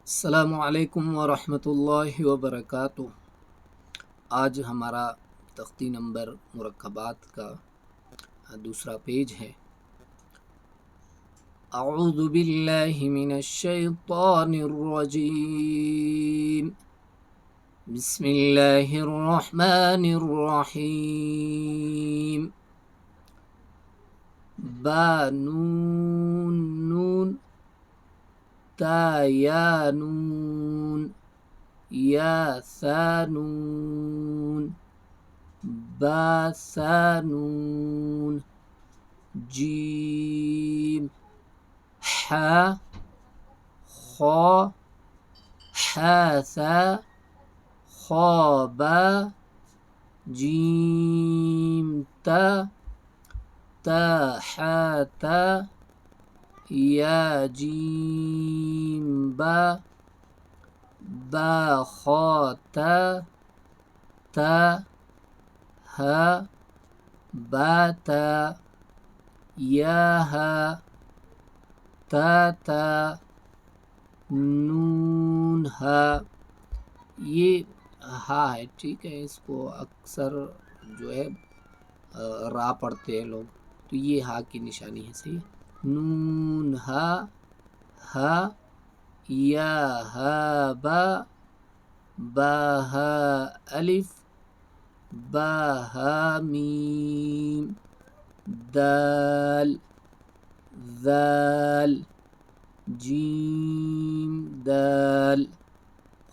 السلام علیکم ورحمۃ اللہ وبرکاتہ۔ آج ہمارا تختی نمبر مرکبات کا دوسرا پیج ہے۔ اعوذ باللہ من الشیطان الرجیم، بسم اللہ الرحمن الرحیم۔ با نون نون، تا یا نون، یا ثا نون، با ثا نون، جیم ح خا ح ثا خا با، جیم تا تا ح تا، یا جیم با، با خا تا تا، ہ با تا، یا ہا تا تا، نون ہا۔ یہ ہا ہے، ٹھیک ہے، اس کو اکثر جو ہے را پڑھتے ہیں لوگ، تو یہ ہا کی نشانی ہے، صحیح ہے۔ نون ہا ہا، یا ہا با، با ہا الف، با ہا میم، دال ذال، جیم دال،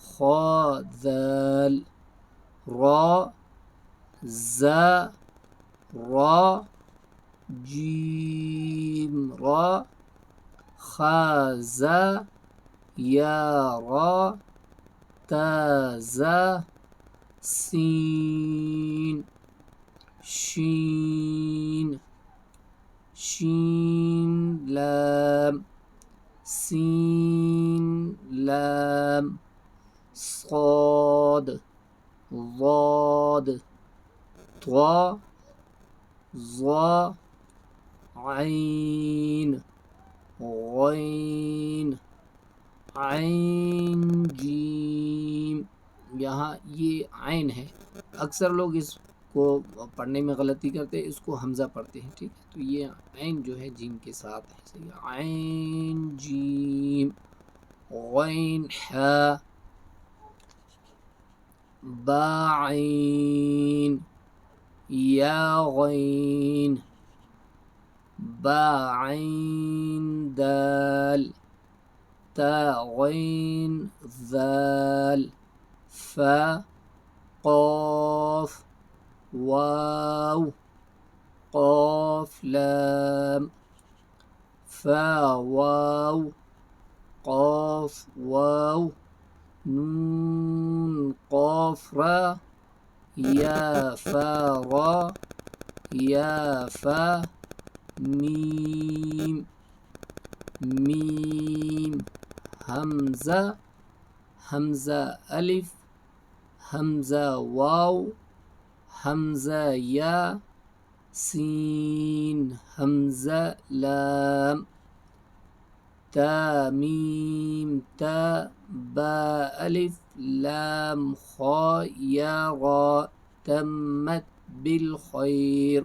خا ذال، را زا را، جیم را، خا زا، یا را، تا زا، سین شین، شین لام، سین لام، صاد ضاد، طا ظا، عین غین، عین جیم۔ یہاں یہ عین ہے، اکثر لوگ اس کو پڑھنے میں غلطی کرتے ہیں، اس کو حمزہ پڑھتے ہیں، ٹھیک ہے، تو یہ عین جو ہے جیم کے ساتھ ہے، صحیح ہے۔ عین جیم، غین حا، با عین، یا غین، با عین دال، تا غین ذال، فا قاف، واو، قاف لام، فا واو، قاف واو، نون قاف را، یا فا را، یا فا، میم میم، حمزہ حمزہ الف، حمزہ واو، حمزہ یا، سین حمزہ لام، تا میم تا، با الف، لام خا، یا را، تمت بالخیر۔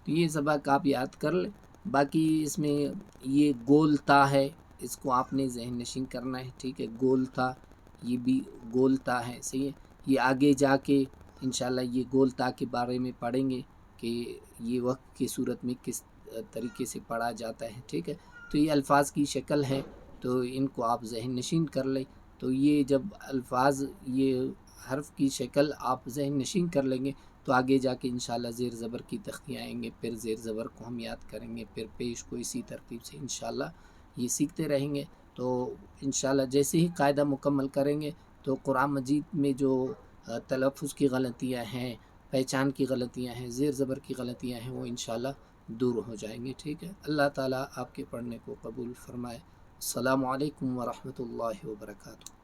تو یہ سبق آپ یاد کر لیں۔ باقی اس میں یہ گول تا ہے، اس کو آپ نے ذہن نشین کرنا ہے، ٹھیک ہے، گول تا، یہ بھی گول تا ہے، صحیح ہے۔ یہ آگے جا کے انشاءاللہ یہ گول تا کے بارے میں پڑھیں گے کہ یہ وقت کی صورت میں کس طریقے سے پڑھا جاتا ہے، ٹھیک ہے۔ تو یہ الفاظ کی شکل ہے، تو ان کو آپ ذہن نشین کر لیں۔ تو یہ جب الفاظ، یہ حرف کی شکل آپ ذہن نشین کر لیں گے تو آگے جا کے انشاءاللہ زیر زبر کی تختیاں آئیں گے، پھر زیر زبر کو ہم یاد کریں گے، پھر پیش کو اسی ترتیب سے انشاءاللہ یہ سیکھتے رہیں گے۔ تو انشاءاللہ جیسے ہی قاعدہ مکمل کریں گے تو قرآن مجید میں جو تلفظ کی غلطیاں ہیں، پہچان کی غلطیاں ہیں، زیر زبر کی غلطیاں ہیں، وہ انشاءاللہ دور ہو جائیں گے، ٹھیک ہے۔ اللہ تعالیٰ آپ کے پڑھنے کو قبول فرمائے۔ السلام علیکم ورحمۃ اللہ وبرکاتہ۔